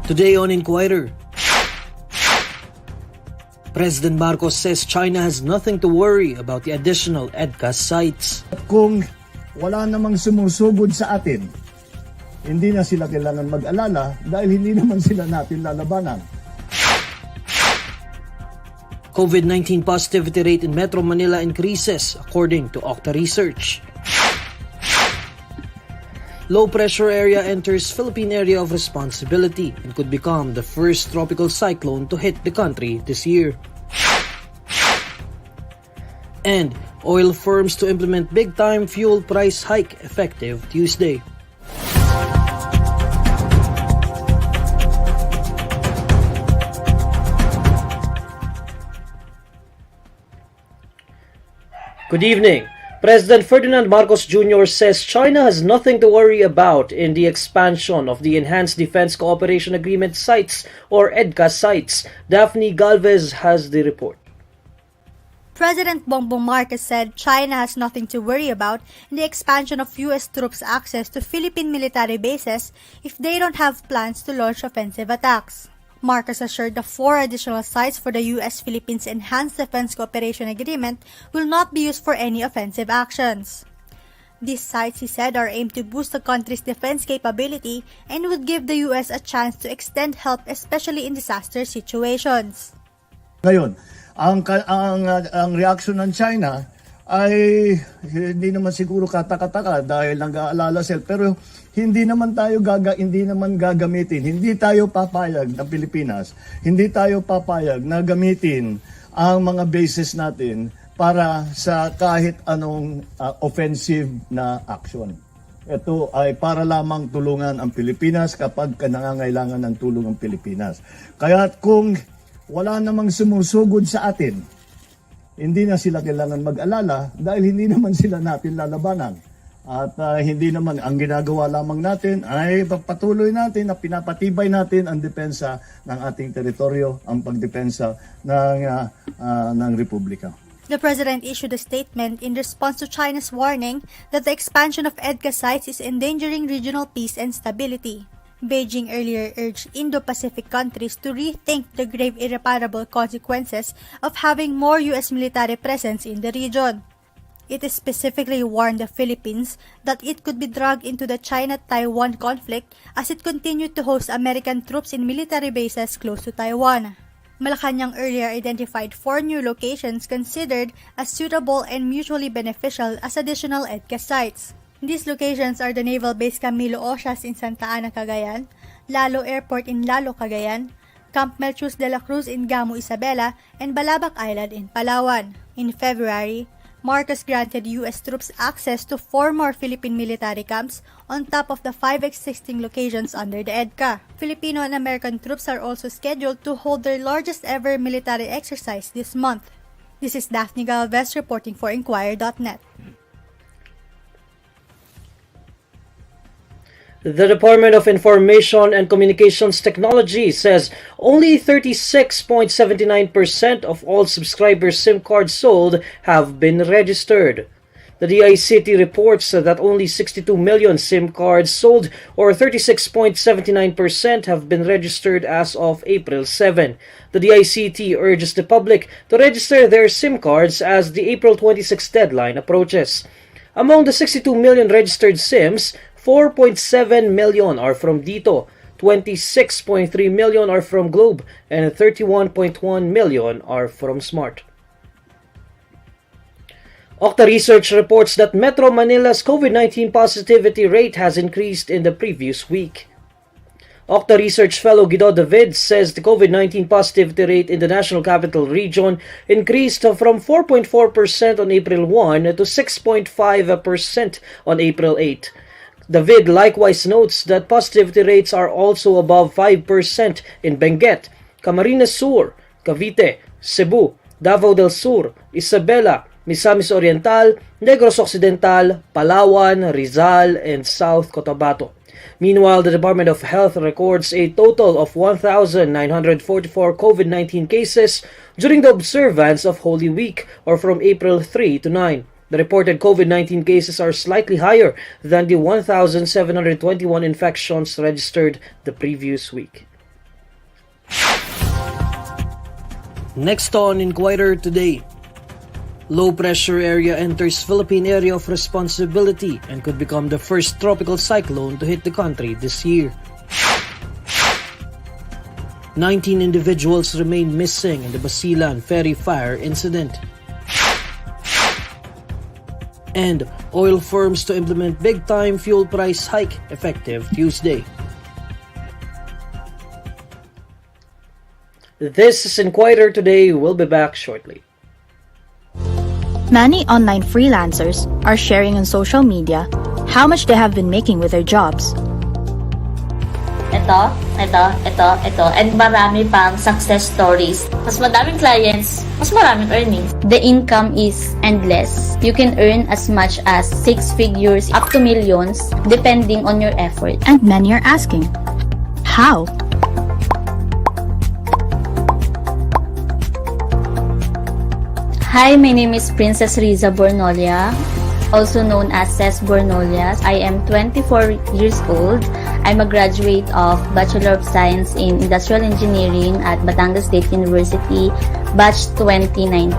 Today on Inquirer, President Marcos says China has nothing to worry about the additional Edca sites. Kung wala namang sumusugod sa atin, hindi na sila kailangan mag-alala dahil hindi naman sila natin lalabanan. COVID-19 positivity rate in Metro Manila increases according to INQUIRER research. Low pressure area enters Philippine area of responsibility and could become the first tropical cyclone to hit the country this year. And oil firms to implement big-time fuel price hike effective Tuesday. Good evening. President Ferdinand Marcos Jr. says China has nothing to worry about in the expansion of the Enhanced Defense Cooperation Agreement sites or EDCA sites. Daphne Galvez has the report. President Bongbong Marcos said China has nothing to worry about in the expansion of U.S. troops' access to Philippine military bases if they don't have plans to launch offensive attacks. Marcos assured the 4 additional sites for the U.S.-Philippines Enhanced Defense Cooperation Agreement will not be used for any offensive actions. These sites, he said, are aimed to boost the country's defense capability and would give the U.S. a chance to extend help especially in disaster situations. Ngayon, ang reaction ng China ay hindi naman siguro katakataka dahil nag-aalala sila, pero hindi naman gagamitin, hindi tayo papayag ng Pilipinas, hindi tayo papayag na gamitin ang mga bases natin para sa kahit anong offensive na action. Ito ay para lamang tulungan ang Pilipinas kapag nangangailangan ng tulong ang Pilipinas. Kaya kung wala namang sumusugod sa atin, hindi na sila kailangan mag-alala dahil hindi naman sila natin lalabanan. At hindi naman, ang ginagawa lamang natin ay patuloy natin na pinapatibay natin ang depensa ng ating teritoryo, ang pagdepensa ng Republika. The President issued a statement in response to China's warning that the expansion of EDCA sites is endangering regional peace and stability. Beijing earlier urged Indo-Pacific countries to rethink the grave irreparable consequences of having more U.S. military presence in the region. It specifically warned the Philippines that it could be dragged into the China-Taiwan conflict as it continued to host American troops in military bases close to Taiwan. Malacanang earlier identified 4 new locations considered as suitable and mutually beneficial as additional EDCA sites. These locations are the Naval Base Camilo Ocias in Santa Ana, Cagayan, Lalo Airport in Lalo, Cagayan, Camp Melchus de la Cruz in Gamu, Isabela, and Balabac Island in Palawan. In February, Marcos granted U.S. troops access to 4 more Philippine military camps on top of the 5 existing locations under the EDCA. Filipino and American troops are also scheduled to hold their largest ever military exercise this month. This is Daphne Galvez reporting for INQUIRER.net. The Department of Information and Communications Technology says only 36.79% of all subscriber SIM cards sold have been registered. The DICT reports that only 62 million SIM cards sold, or 36.79%, have been registered as of April 7. The DICT urges the public to register their SIM cards as the April 26 deadline approaches. Among the 62 million registered SIMs, 4.7 million are from Dito, 26.3 million are from Globe, and 31.1 million are from Smart. INQUIRER research reports that Metro Manila's COVID-19 positivity rate has increased in the previous week. INQUIRER research fellow Guido David says the COVID-19 positivity rate in the National Capital Region increased from 4.4% on April 1 to 6.5% on April 8. David likewise notes that positivity rates are also above 5% in Benguet, Camarines Sur, Cavite, Cebu, Davao del Sur, Isabela, Misamis Oriental, Negros Occidental, Palawan, Rizal, and South Cotabato. Meanwhile, the Department of Health records a total of 1,944 COVID-19 cases during the observance of Holy Week, or from April 3 to 9. The reported COVID-19 cases are slightly higher than the 1,721 infections registered the previous week. Next on Inquirer Today. Low pressure area enters Philippine area of responsibility and could become the first tropical cyclone to hit the country this year. 19 individuals remain missing in the Basilan ferry fire incident. And oil firms to implement big-time fuel price hike effective Tuesday. This is Inquirer Today. We'll be back shortly. Many online freelancers are sharing on social media how much they have been making with their jobs. Ito, and marami pang success stories. Mas madaming clients, mas maraming earnings. The income is endless. You can earn as much as 6 figures up to millions depending on your effort. And many are asking, how? Hi, my name is Princess Riza Bornolia, also known as Ces Bornolias. I am 24 years old. I'm a graduate of Bachelor of Science in Industrial Engineering at Batangas State University, batch 2019.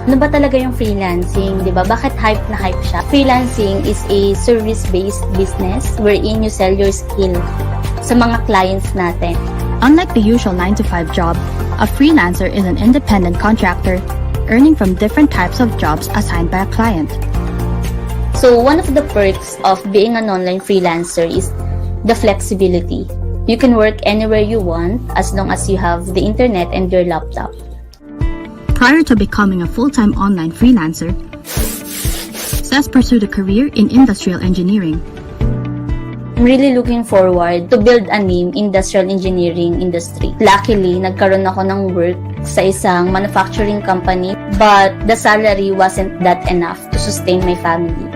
Ano ba talaga yung freelancing? Diba? Bakit hype na hype siya? Freelancing is a service-based business wherein you sell your skill sa mga clients natin. Unlike the usual 9-to-5 job, a freelancer is an independent contractor earning from different types of jobs assigned by a client. So one of the perks of being an online freelancer is the flexibility. You can work anywhere you want as long as you have the internet and your laptop. Prior to becoming a full-time online freelancer, Ces pursued a career in industrial engineering. I'm really looking forward to build a name in industrial engineering industry. Luckily, nagkaroon ako ng work sa isang manufacturing company, but the salary wasn't that enough to sustain my family.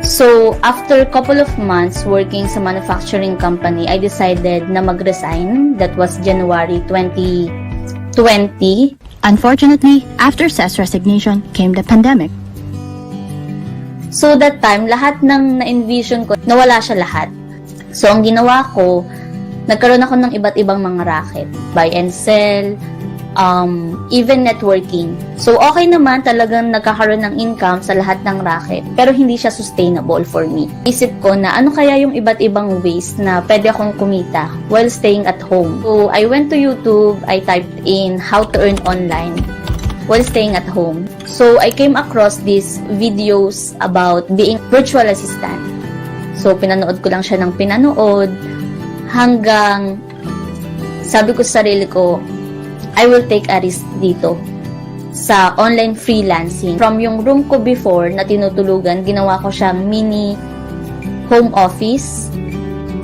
So, after a couple of months working sa manufacturing company, I decided na mag-resign. That was January 2020. Unfortunately, after Ces' resignation came the pandemic. So, that time, lahat ng na-envision ko, nawala siya lahat. So, ang ginawa ko, nagkaroon ako ng iba't ibang mga racket. Buy and sell, even networking. So, okay naman talagang nagkakaroon ng income sa lahat ng racket. Pero hindi siya sustainable for me. Isip ko na ano kaya yung iba't ibang ways na pwede akong kumita while staying at home. So, I went to YouTube, I typed in how to earn online while staying at home. So, I came across these videos about being virtual assistant. So, pinanood ko lang siya ng pinanood hanggang sabi ko sa sarili ko, I will take a risk dito sa online freelancing. From yung room ko before na tinutulugan, ginawa ko siyang mini home office.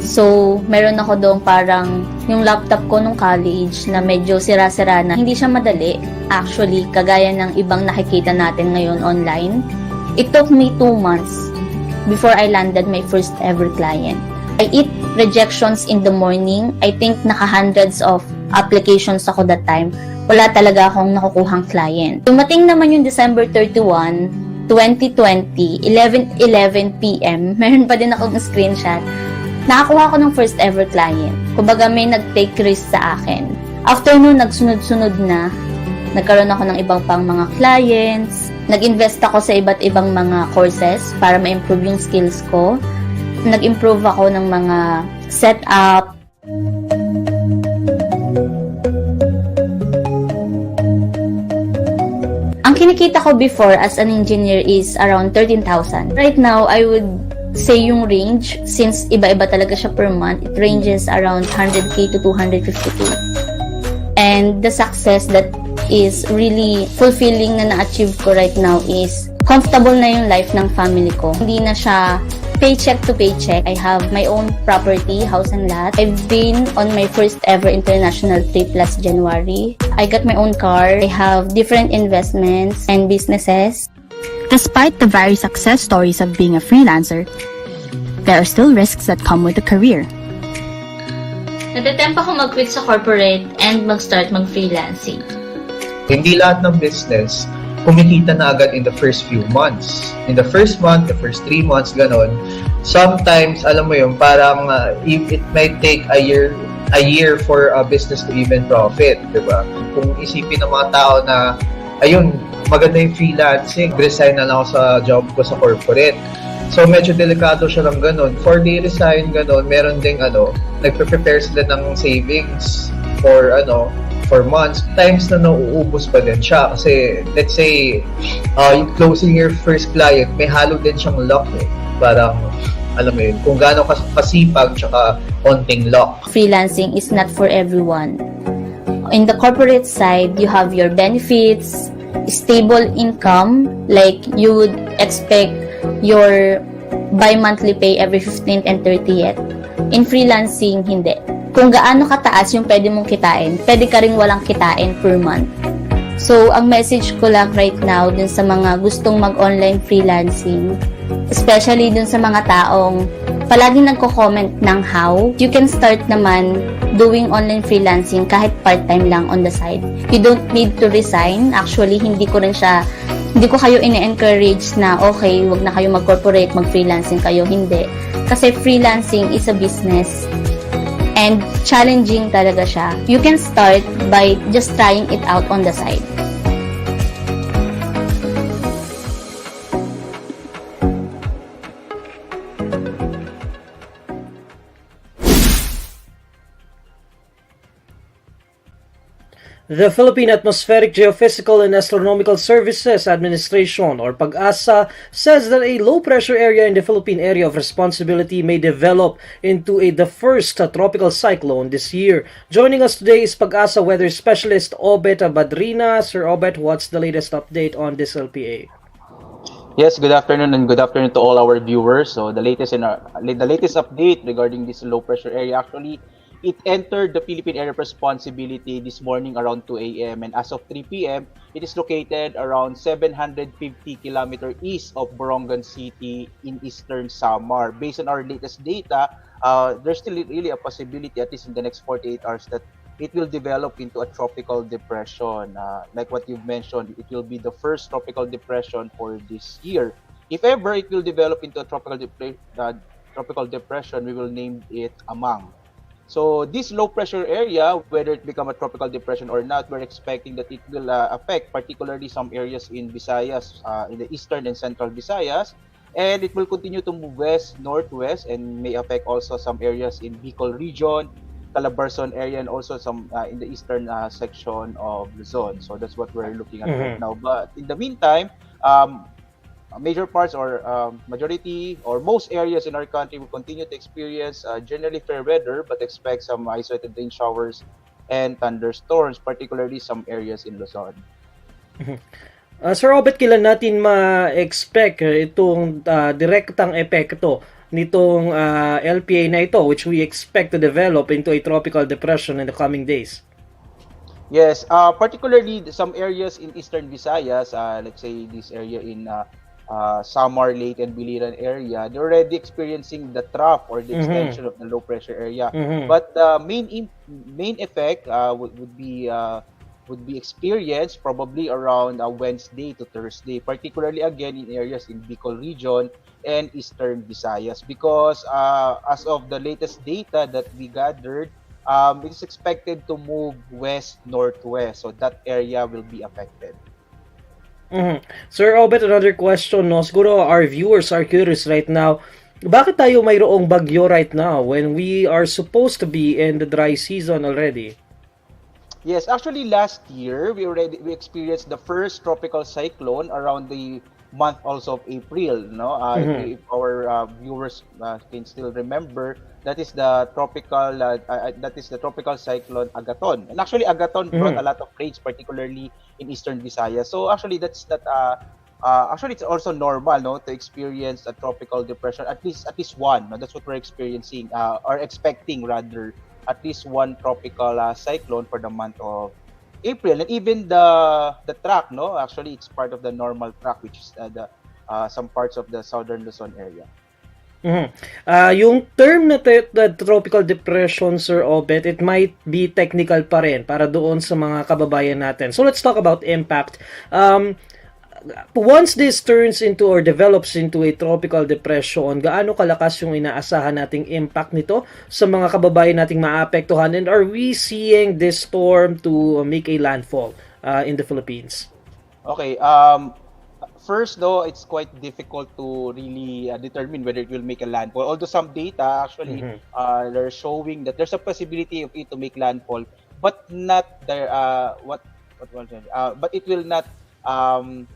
So, meron ako doon parang yung laptop ko nung college na medyo sira-sira na. Hindi siya madali, actually, kagaya ng ibang nakikita natin ngayon online. It took me 2 months before I landed my first ever client. I eat rejections in the morning. I think naka-hundreds of applications ako that time. Wala talaga akong nakukuhang client. Dumating naman yung December 31, 2020, 11:11 PM. Meron pa din akong screenshot. Nakakuha ko ng first ever client. Kumbaga may nag-take risk sa akin. After nun, nagsunod-sunod na. Nagkaroon ako ng ibang pang mga clients. Nag-invest ako sa iba't ibang mga courses para ma-improve yung skills ko. Nag-improve ako ng mga setup. Ang kinikita ko before as an engineer is around 13,000. Right now, I would say yung range, since iba-iba talaga siya per month, it ranges around 100k to 250k. And the success that is really fulfilling na na-achieve ko right now is comfortable na yung life ng family ko. Hindi na siya paycheck to paycheck. I have my own property, house and lot. I've been on my first ever international trip last January. I got my own car. I have different investments and businesses. Despite the very success stories of being a freelancer, there are still risks that come with the career. Natatempt ako mag-quit sa corporate and mag-start mag-freelancing. Hindi lahat ng business kumikita na agad in the first few months. In the first month, the first 3 months, ganon. Sometimes, alam mo yun, parang it might take a year a year for a business to even profit, di ba? Kung isipin ng mga tao na, ayun, maganda yung freelancing, resign na lang ako sa job ko sa corporate. So, medyo delikado siya ng ganun. For they resign, ganun, meron ding, nagpe-prepare sila ng savings for months. Times na nauubos pa din siya. Kasi, let's say, yung closing your first client, may halo din siyang luck eh. Parang, alam mo yun, kung gaano kasipag, tsaka konting luck. Freelancing is not for everyone. In the corporate side, you have your benefits, stable income, like you would expect your bi-monthly pay every 15th and 30th. In freelancing, hindi. Kung gaano kataas yung pwede mong kitain, pwede ka rin walang kitain per month. So, ang message ko lang right now dun sa mga gustong mag-online freelancing, especially dun sa mga taong palaging nagko-comment ng how, you can start naman doing online freelancing kahit part-time lang on the side. You don't need to resign. Actually, hindi ko kayo ine-encourage na okay, wag na kayo mag-corporate, mag-freelancing kayo. Hindi. Kasi freelancing is a business and challenging talaga siya. You can start by just trying it out on the side. The Philippine Atmospheric, Geophysical and Astronomical Services Administration, or Pagasa, says that a low-pressure area in the Philippine Area of Responsibility may develop into the first tropical cyclone this year. Joining us today is Pagasa weather specialist Obet Badrina. Sir Obet, what's the latest update on this LPA? Yes, good afternoon and good afternoon to all our viewers. So the latest update regarding this low-pressure area, actually, it entered the Philippine Area of Responsibility this morning around 2 a.m. and as of 3 p.m., it is located around 750 km east of Borongan City in eastern Samar. Based on our latest data, there's still really a possibility, at least in the next 48 hours, that it will develop into a tropical depression. Like what you've mentioned, it will be the first tropical depression for this year. If ever it will develop into a tropical depression, we will name it Amang. So this low pressure area, whether it become a tropical depression or not, we're expecting that it will affect particularly some areas in Visayas, in the eastern and central Visayas, and it will continue to move west, northwest, and may affect also some areas in Bicol region, Calabarzon area, and also some in the eastern section of Luzon. So that's what we're looking at right now. But in the meantime, major parts or majority or most areas in our country will continue to experience generally fair weather, but expect some isolated rain showers and thunderstorms, particularly some areas in Luzon. Sir Robert, kailan natin ma-expect itong direktang epekto nitong LPA na ito, which we expect to develop into a tropical depression in the coming days? Yes, particularly some areas in eastern Visayas, let's say this area in Samar, Leyte, and Biliran area, they're already experiencing the trough or the extension of the low pressure area. But the main effect would be experienced probably around Wednesday to Thursday, particularly again in areas in Bicol region and eastern Visayas, because as of the latest data that we gathered, it is expected to move west-northwest, so that area will be affected. Sir Obet, another question, no? Siguro our viewers are curious right now, bakit tayo mayroong bagyo right now when we are supposed to be in the dry season already? Yes, actually last year we experienced the first tropical cyclone around the month also of April, no? If our viewers can still remember, that is the tropical cyclone Agaton. And actually Agaton brought a lot of rains, particularly in eastern Visayas. So actually actually it's also normal, no, to experience a tropical depression, at least one. No? That's what we're experiencing or expecting rather, at least one tropical cyclone for the month of April. And even the track, no, actually it's part of the normal track, which is some parts of the southern Luzon area. Yung term na tropical depression, Sir Obet, it might be technical pa rin para doon sa mga kababayan natin. So let's talk about impact. once this turns into or develops into a tropical depression, gaano kalakas yung inaasahan nating impact nito sa mga kababayan nating maapektuhan? And are we seeing this storm to make a landfall in the Philippines? Okay, first though, it's quite difficult to really determine whether it will make a landfall. Although some data actually they're showing that there's a possibility of it to make landfall, but not there. But it will not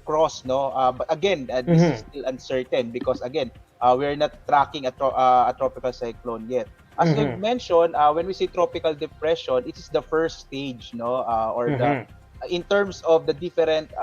cross, no. But again, this is still uncertain because again, we're not tracking a tropical cyclone yet. As you've mentioned, when we say tropical depression, it is the first stage, no, or the in terms of the different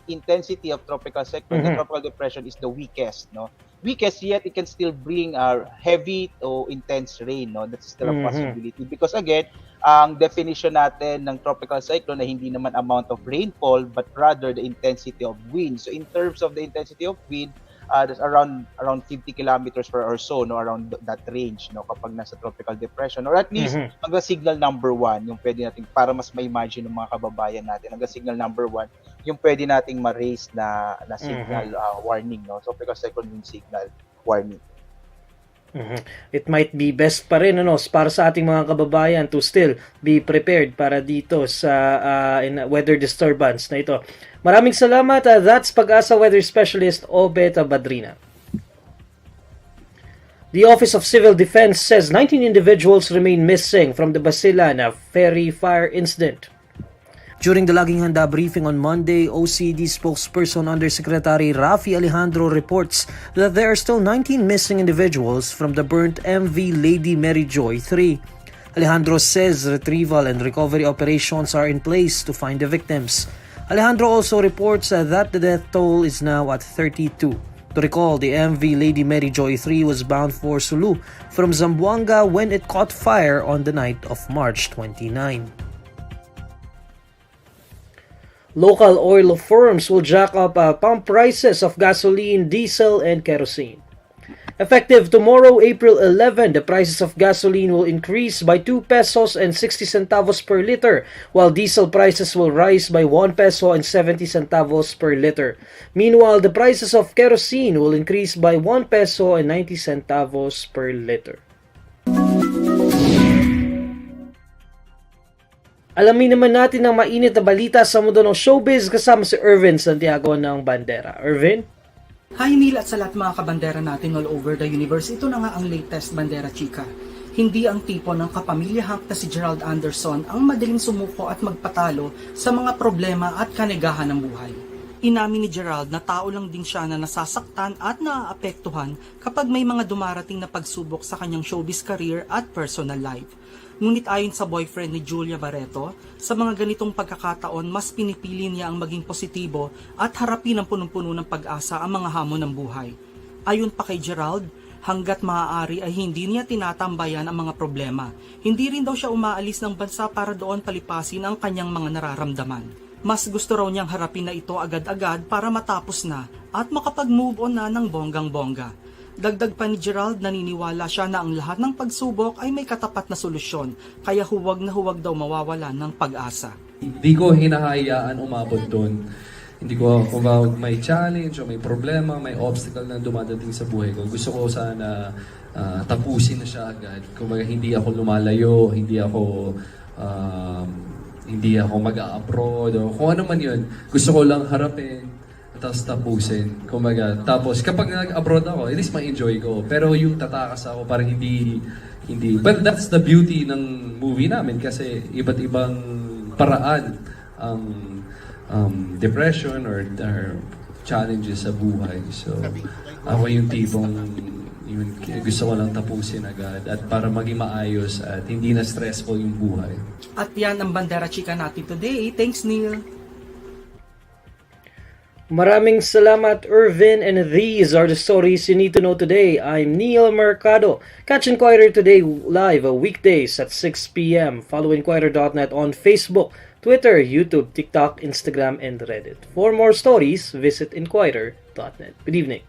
intensity of tropical cyclone, the tropical depression is the weakest, no. Weakest, yet it can still bring heavy to intense rain, no. That's still a possibility because again, ang definition natin ng tropical cyclone na hindi naman amount of rainfall but rather the intensity of wind. So in terms of the intensity of wind, there's around 50 kilometers per hour or so, no, around that range, no, kapag nasa tropical depression, or at least hanggang signal number 1 yung pwede nating, para mas ma-imagine ng mga kababayan natin, hanggang signal number 1 yung pwede nating ma-raise na signal warning, no, tropical cyclone yung signal warning. It might be best pa rin para sa ating mga kababayan to still be prepared para dito sa weather disturbance na ito. Maraming salamat. That's Pagasa Weather Specialist Obet Badrina. The Office of Civil Defense says 19 individuals remain missing from the Basilan ferry fire incident. During the Laging Handa briefing on Monday, OCD spokesperson Undersecretary Rafi Alejandro reports that there are still 19 missing individuals from the burnt MV Lady Mary Joy 3. Alejandro says retrieval and recovery operations are in place to find the victims. Alejandro also reports that the death toll is now at 32. To recall, the MV Lady Mary Joy 3 was bound for Sulu from Zamboanga when it caught fire on the night of March 29. Local oil firms will jack up pump prices of gasoline, diesel, and kerosene. Effective tomorrow, April 11, the prices of gasoline will increase by 2 pesos and 60 centavos per liter, while diesel prices will rise by 1 peso and 70 centavos per liter. Meanwhile, the prices of kerosene will increase by 1 peso and 90 centavos per liter. Alamin naman natin ang mainit na balita sa mundo ng showbiz kasama si Irvin Santiago ng Bandera. Irvin? Hi Neil at sa lahat mga kabandera natin all over the universe. Ito na nga ang latest Bandera Chika. Hindi ang tipo ng kapamilyahang na si Gerald Anderson ang madaling sumuko at magpatalo sa mga problema at kanegahan ng buhay. Inamin ni Gerald na tao lang din siya na nasasaktan at naaapektuhan kapag may mga dumarating na pagsubok sa kanyang showbiz career at personal life. Ngunit ayon sa boyfriend ni Julia Barreto, sa mga ganitong pagkakataon mas pinipili niya ang maging positibo at harapin ng punong-puno ng pag-asa ang mga hamon ng buhay. Ayon pa kay Gerald, hanggat maaari ay hindi niya tinatambayan ang mga problema. Hindi rin daw siya umaalis ng bansa para doon palipasin ang kanyang mga nararamdaman. Mas gusto raw niyang harapin na ito agad-agad para matapos na at makapag-move on na ng bonggang-bongga. Dagdag pa ni Gerald, naniniwala siya na ang lahat ng pagsubok ay may katapat na solusyon, kaya huwag na huwag daw mawawala ng pag-asa. Hindi ko hinahayaan umabot doon. Hindi ko, kung may challenge o may problema, may obstacle na dumadating sa buhay ko, gusto ko sana tapusin na siya agad. Kung hindi ako lumalayo, hindi ako mag-a-abroad o kung ano man yun. Gusto ko lang harapin. Tapos tapusin, kumaga. Tapos kapag nag-abroad ako, at least ma-enjoy ko. Pero yung tatakas ako, parang hindi. But that's the beauty ng movie namin kasi iba't ibang paraan ang depression or challenges sa buhay. So, ako yung tipong gusto ko lang tapusin agad at para maging maayos at hindi na stressful yung buhay. At yan ang Bandera Chika natin today. Thanks, Neil. Maraming salamat, Irvin, and these are the stories you need to know today. I'm Neil Mercado. Catch Inquirer Today live weekdays at 6 p.m. Follow INQUIRER.net on Facebook, Twitter, YouTube, TikTok, Instagram, and Reddit. For more stories, visit INQUIRER.net. Good evening.